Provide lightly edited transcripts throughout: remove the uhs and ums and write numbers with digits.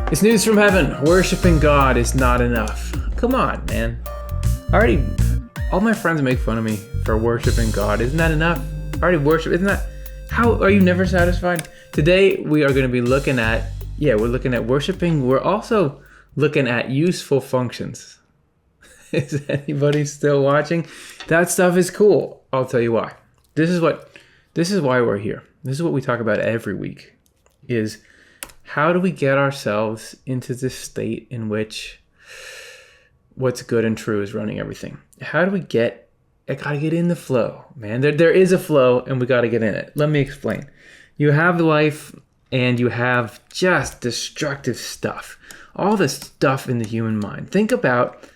It's news from heaven. Worshipping God is not enough. Come on, man. All my friends make fun of me for worshiping God. Isn't that enough? Already worship. How are you never satisfied? Today we are going to be looking at, we're looking at worshiping. We're also looking at useful functions. Is anybody still watching? That stuff is cool. I'll tell you why. This is why we're here. This is what we talk about every week, is how do we get ourselves into this state in which what's good and true is running everything? How do we I gotta get in the flow, man. There is a flow and we gotta get in it. Let me explain. You have life and you have just destructive stuff. All the stuff in the human mind. Think about,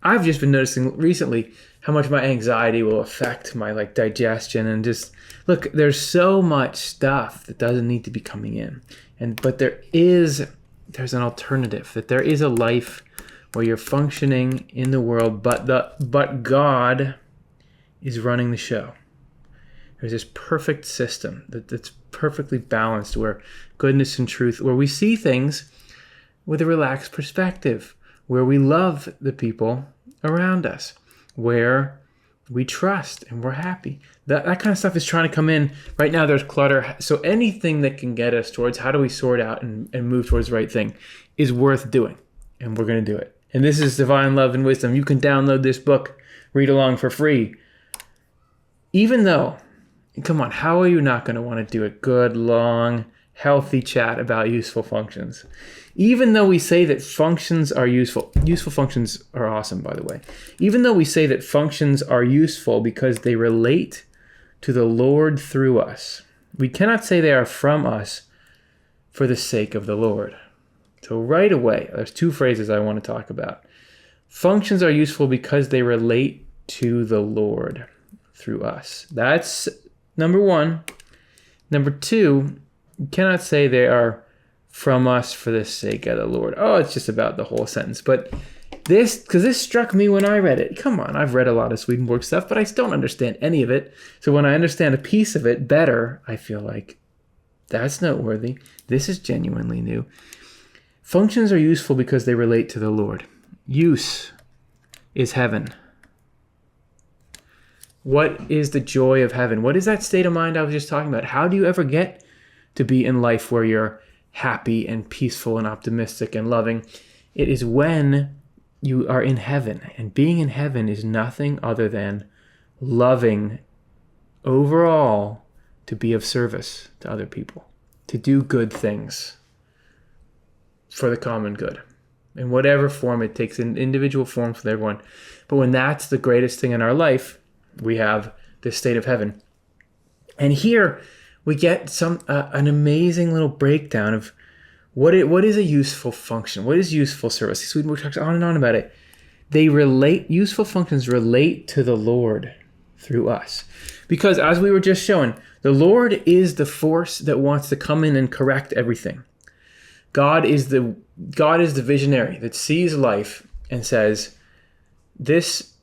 I've just been noticing recently how much my anxiety will affect my digestion and just, look, there's so much stuff that doesn't need to be coming in. But there's an alternative, that there is a life where you're functioning in the world, but God is running the show. There's this perfect system that's perfectly balanced, where goodness and truth, where we see things with a relaxed perspective, where we love the people around us, where we trust and we're happy. That kind of stuff is trying to come in. Right now there's clutter. So anything that can get us towards how do we sort out and move towards the right thing is worth doing. And we're going to do it. And this is Divine Love and Wisdom. You can download this book, read along for free. Even though, come on, how are you not going to want to do a good, long, healthy chat about useful functions? Even though we say that functions are useful functions are awesome, by the way. Even though we say that functions are useful because they relate to the Lord through us, we cannot say they are from us for the sake of the Lord. So right away, there's two phrases I want to talk about. Functions are useful because they relate to the Lord through us. That's number one. Number two, you cannot say they are from us for the sake of the Lord. Oh, it's just about the whole sentence. But because this struck me when I read it. Come on, I've read a lot of Swedenborg stuff, but I don't understand any of it. So when I understand a piece of it better, I feel like that's noteworthy. This is genuinely new. Functions are useful because they relate to the Lord. Use is heaven. What is the joy of heaven? What is that state of mind I was just talking about? How do you ever get to be in life where you're happy and peaceful and optimistic and loving? It is when you are in heaven. And being in heaven is nothing other than loving overall to be of service to other people, to do good things for the common good, in whatever form it takes, in individual forms with everyone. But when that's the greatest thing in our life, we have this state of heaven. And here we get an amazing little breakdown of what is a useful function, what is useful service. Swedenborg talks on and on about it. Useful functions relate to the Lord through us. Because as we were just showing, the Lord is the force that wants to come in and correct everything. God is the visionary that sees life and says, this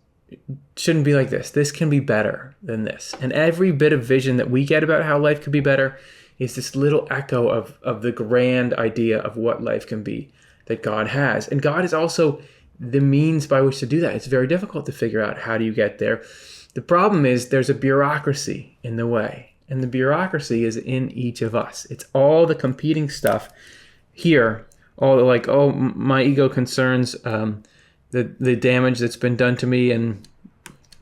shouldn't be like this. This can be better than this. And every bit of vision that we get about how life could be better is this little echo of the grand idea of what life can be that God has. And God is also the means by which to do that. It's very difficult to figure out how do you get there. The problem is there's a bureaucracy in the way. And the bureaucracy is in each of us. It's all the competing stuff here. All my ego concerns, the damage that's been done to me and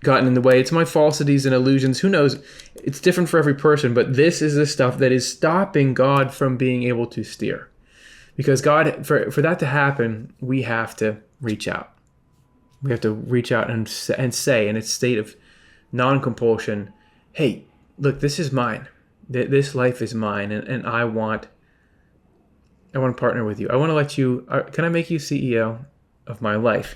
gotten in the way. It's my falsities and illusions. Who knows? It's different for every person, but this is the stuff that is stopping God from being able to steer. Because God, for that to happen, we have to reach out. We have to reach out and say in its state of non-compulsion, hey, look, this is mine. This life is mine, and I want to partner with you. I want to let you, can I make you CEO of my life?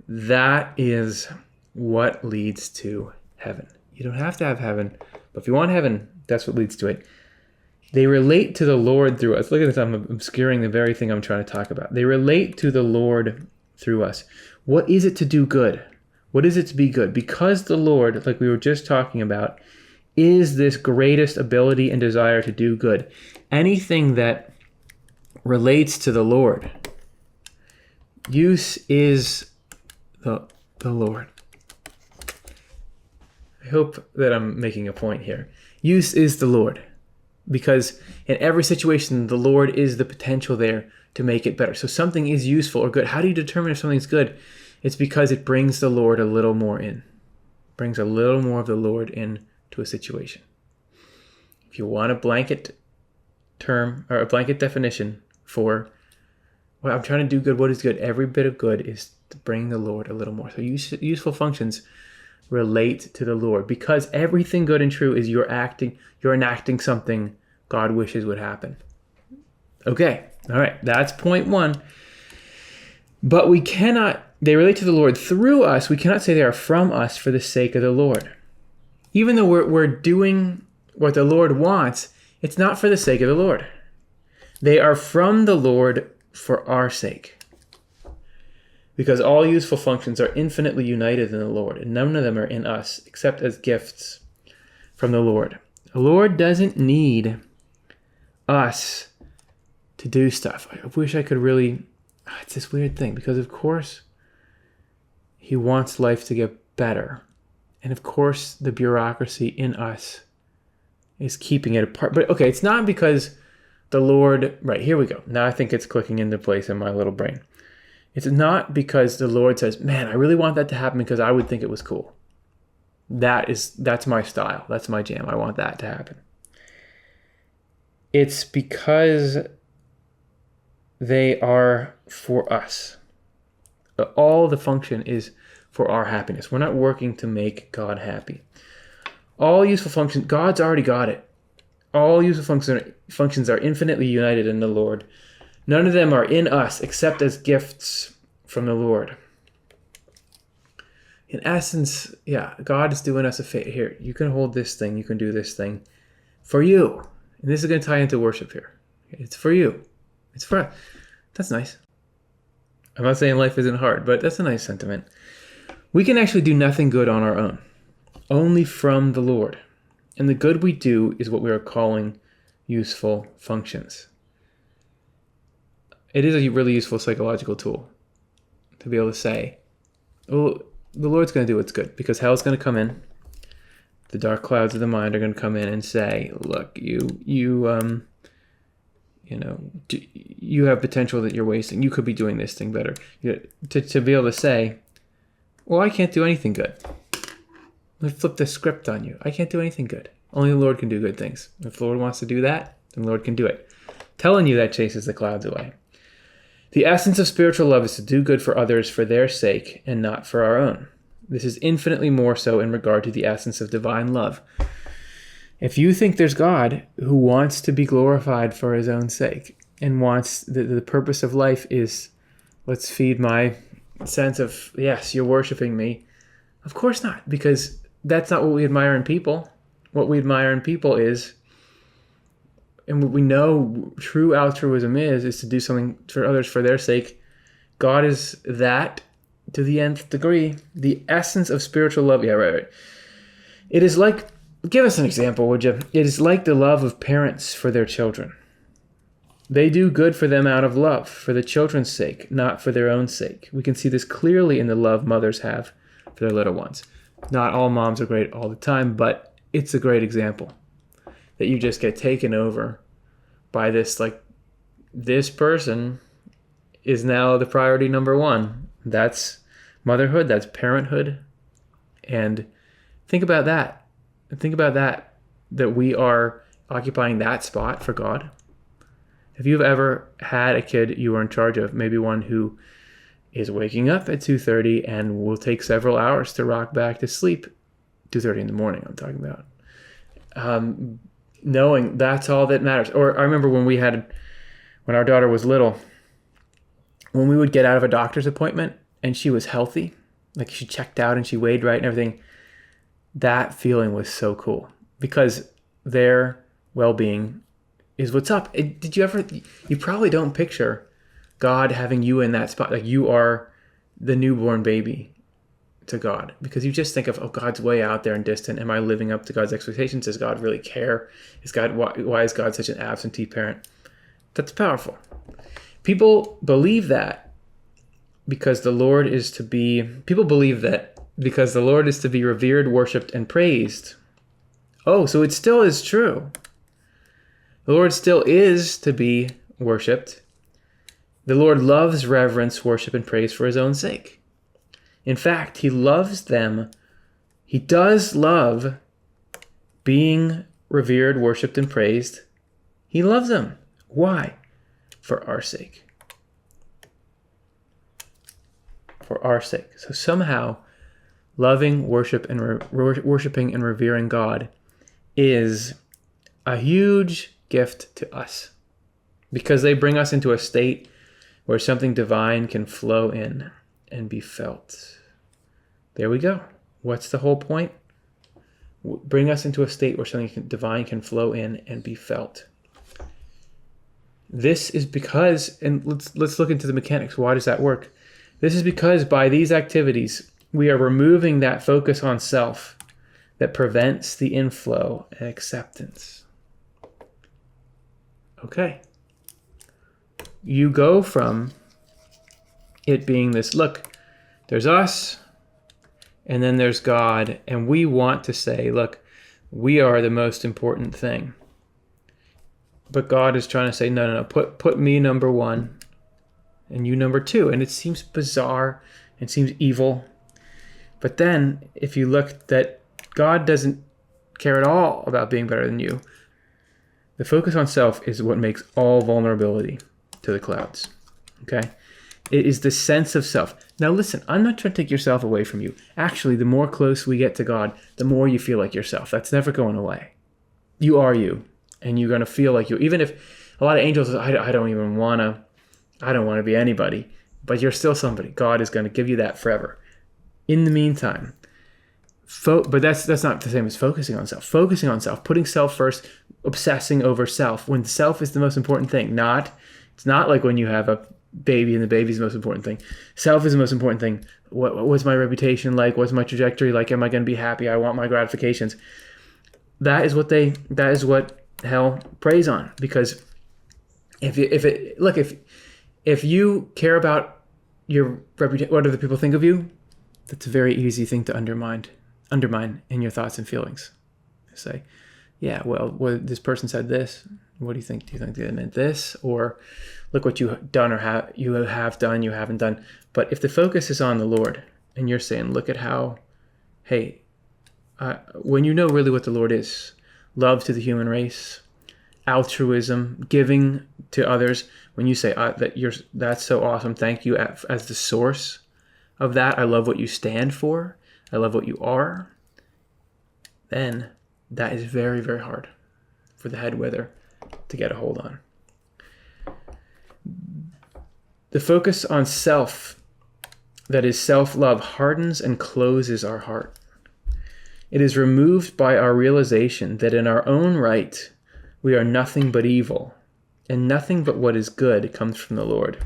That is what leads to heaven. You don't have to have heaven, but if you want heaven, that's what leads to it. They relate to the Lord through us. Look at this, I'm obscuring the very thing I'm trying to talk about. They relate to the Lord through us. What is it to do good? What is it to be good? Because the Lord, like we were just talking about, is this greatest ability and desire to do good. Anything that relates to the Lord. Use is the Lord. I hope that I'm making a point here. Use is the Lord, because in every situation, the Lord is the potential there to make it better. So something is useful or good. How do you determine if something's good? It's because it brings the Lord a little more in. Brings a little more of the Lord in to a situation. If you want a blanket term or a blanket definition for, well, I'm trying to do good, what is good? Every bit of good is to bring the Lord a little more. So useful functions relate to the Lord, because everything good and true is you're enacting something God wishes would happen. Okay, all right, that's point one. But they relate to the Lord through us. We cannot say they are from us for the sake of the Lord. Even though we're doing what the Lord wants, it's not for the sake of the Lord. They are from the Lord for our sake. Because all useful functions are infinitely united in the Lord, and none of them are in us except as gifts from the Lord. The Lord doesn't need us to do stuff. I wish I could really... It's this weird thing, because of course he wants life to get better. And of course the bureaucracy in us is keeping it apart. But okay, it's not because the Lord... Right, here we go. Now I think it's clicking into place in my little brain. It's not because the Lord says, man, I really want that to happen because I would think it was cool. That's my style. That's my jam. I want that to happen. It's because they are for us. All the function is for our happiness. We're not working to make God happy. All useful functions, God's already got it. All useful functions are infinitely united in the Lord. None of them are in us except as gifts from the Lord. In essence, yeah, God is doing us a favor. Here, you can hold this thing, you can do this thing for you. And this is going to tie into worship here. It's for you. It's for us. That's nice. I'm not saying life isn't hard, but that's a nice sentiment. We can actually do nothing good on our own, only from the Lord. And the good we do is what we are calling useful functions. It is a really useful psychological tool to be able to say, well, the Lord's going to do what's good, because hell's going to come in. The dark clouds of the mind are going to come in and say, look, you have potential that you're wasting. You could be doing this thing better. To be able to say, well, I can't do anything good. Let me flip the script on you. I can't do anything good. Only the Lord can do good things. If the Lord wants to do that, then the Lord can do it. Telling you that chases the clouds away. The essence of spiritual love is to do good for others for their sake and not for our own. This is infinitely more so in regard to the essence of divine love. If you think there's God who wants to be glorified for his own sake and wants the purpose of life is, let's feed my sense of, yes, you're worshiping me. Of course not, because that's not what we admire in people. What we admire in people is, and what we know true altruism is to do something for others for their sake. God is that to the nth degree. The essence of spiritual love. Yeah, right. It is like, give us an example, would you? It is like the love of parents for their children. They do good for them out of love, for the children's sake, not for their own sake. We can see this clearly in the love mothers have for their little ones. Not all moms are great all the time, but it's a great example. That you just get taken over by this, like, this person is now the priority number one. That's motherhood, that's parenthood. And think about that. Think about that we are occupying that spot for God. If you've ever had a kid you were in charge of, maybe one who is waking up at 2:30 and will take several hours to rock back to sleep, 2:30 in the morning I'm talking about. Knowing that's all that matters. Or I remember when our daughter was little, when we would get out of a doctor's appointment and she was healthy, like she checked out and she weighed right and everything, that feeling was so cool because their well-being is what's up. You probably don't picture God having you in that spot, like you are the newborn baby to God, because you just think of, oh, God's way out there and distant. Am I living up to God's expectations? Does God really care? Why is God such an absentee parent? That's powerful. People believe that because the Lord is to be revered, worshipped, and praised. Oh, so it still is true. The Lord still is to be worshipped. The Lord loves reverence, worship, and praise for his own sake. In fact, he loves them. He does love being revered, worshipped, and praised. He loves them. Why? For our sake. For our sake. So somehow, loving, worshiping, and revering God is a huge gift to us, because they bring us into a state where something divine can flow in and be felt. There we go. What's the whole point? Bring us into a state where something divine can flow in and be felt. This is because, and let's look into the mechanics. Why does that work? This is because by these activities, we are removing that focus on self that prevents the inflow and acceptance. Okay. You go from it being this, look, there's us, and then there's God, and we want to say, look, we are the most important thing. But God is trying to say, no, put me number one, and you number two. And it seems bizarre, it seems evil. But then, if you look that God doesn't care at all about being better than you, the focus on self is what makes all vulnerability to the clouds. Okay? It is the sense of self. Now listen, I'm not trying to take yourself away from you. Actually, the more close we get to God, the more you feel like yourself. That's never going away. You are you, and you're going to feel like you. Even if a lot of angels, I don't want to be anybody, but you're still somebody. God is going to give you that forever. In the meantime, but that's not the same as focusing on self. Focusing on self, putting self first, obsessing over self, when self is the most important thing. It's not like when you have a baby and the baby's the most important thing. Self is the most important thing. What's my reputation like? What's my trajectory like? Am I going to be happy? I want my gratifications. That is what hell preys on. Because if you care about your reputation, what other people think of you, that's a very easy thing to undermine in your thoughts and feelings. Say, yeah, well, this person said this. What do you think? Do you think they meant this? Or look what you've done or you haven't done. But if the focus is on the Lord and you're saying, look at how, hey, when you know really what the Lord is, love to the human race, altruism, giving to others, when you say that's so awesome, thank you as the source of that, I love what you stand for, I love what you are, then that is very, very hard for the head wither to get a hold on. The focus on self, that is self-love, hardens and closes our heart. It is removed by our realization that in our own right, we are nothing but evil, and nothing but what is good comes from the Lord.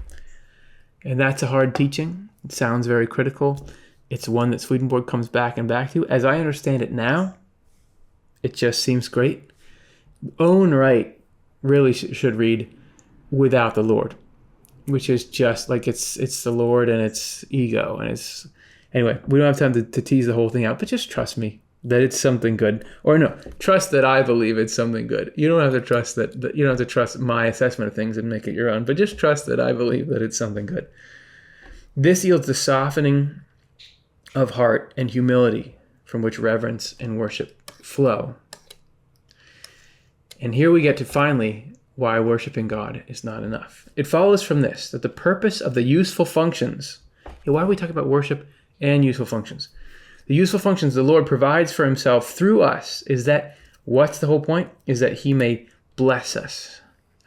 And that's a hard teaching. It sounds very critical. It's one that Swedenborg comes back to. As I understand it now, it just seems great. Own right really should read without the Lord, which is just like it's the Lord and it's ego. And it's, anyway, we don't have time to tease the whole thing out, but just trust me that it's something good. Or no, trust that I believe it's something good. You don't have to trust that you don't have to trust my assessment of things and make it your own, but just trust that I believe that it's something good. This yields the softening of heart and humility from which reverence and worship flow. And here we get to finally why worshiping God is not enough. It follows from this, that the purpose of the useful functions, why do we talk about worship and useful functions? The useful functions the Lord provides for himself through us is that, what's the whole point? Is that he may bless us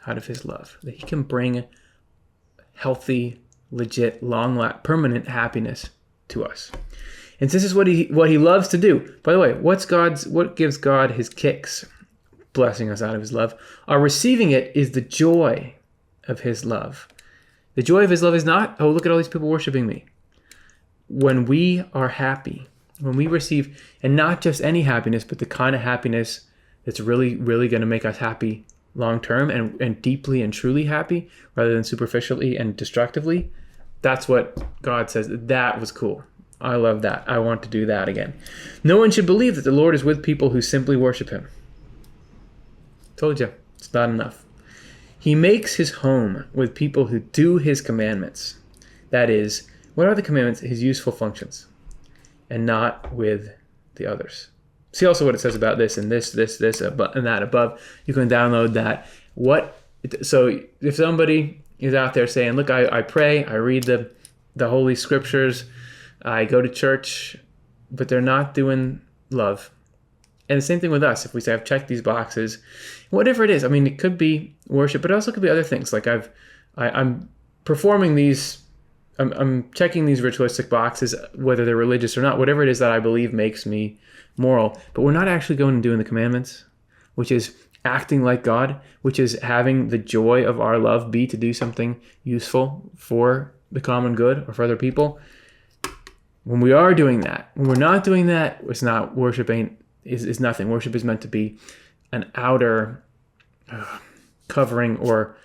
out of his love, that he can bring healthy, legit, permanent happiness to us. And this is what he loves to do. By the way, what gives God his kicks, blessing us out of his love? Our receiving it is the joy of his love. The joy of his love is not, oh, look at all these people worshiping me. When we are happy, when we receive, and not just any happiness, but the kind of happiness that's really, really going to make us happy long term and deeply and truly happy rather than superficially and destructively. That's what God says. That was cool. I love that. I want to do that again. No one should believe that the Lord is with people who simply worship him. Told you, it's not enough. He makes his home with people who do his commandments. That is, what are the commandments? His useful functions, and not with the others. See also what it says about this and this, and that above. You can download that. So if somebody is out there saying, look, I pray, I read the Holy Scriptures, I go to church, but they're not doing love. And the same thing with us. If we say, I've checked these boxes, whatever it is, I mean, it could be worship, but it also could be other things. Like I'm performing these, I'm checking these ritualistic boxes, whether they're religious or not, whatever it is that I believe makes me moral. But we're not actually going and doing the commandments, which is acting like God, which is having the joy of our love be to do something useful for the common good or for other people. When we are doing that, when we're not doing that, it's not worship. Is nothing. Worship is meant to be an outer covering or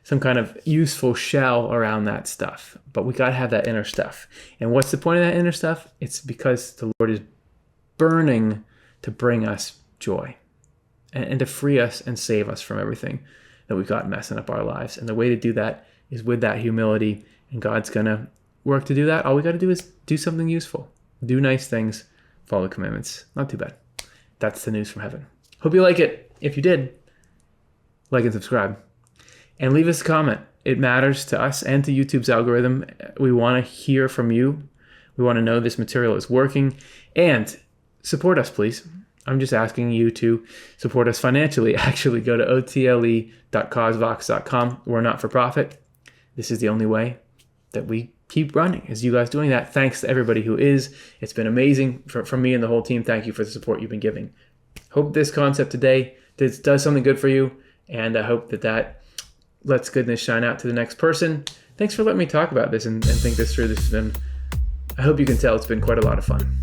some kind of useful shell around that stuff. But we got to have that inner stuff. And what's the point of that inner stuff? It's because the Lord is burning to bring us joy and to free us and save us from everything that we've got messing up our lives. And the way to do that is with that humility. And God's going to work to do that. All we got to do is do something useful. Do nice things. Follow the commandments. Not too bad. That's the news from heaven. Hope you like it. If you did, like and subscribe. And leave us a comment. It matters to us and to YouTube's algorithm. We want to hear from you. We want to know this material is working. And support us, please. I'm just asking you to support us financially. Actually, go to otle.causevox.com. We're not for profit. This is the only way that we keep running, is you guys doing that. Thanks to everybody who is. It's been amazing from me and the whole team. Thank you for the support you've been giving. Hope this concept today does something good for you, and I hope that lets goodness shine out to the next person. Thanks for letting me talk about this and think this through. I hope you can tell it's been quite a lot of fun.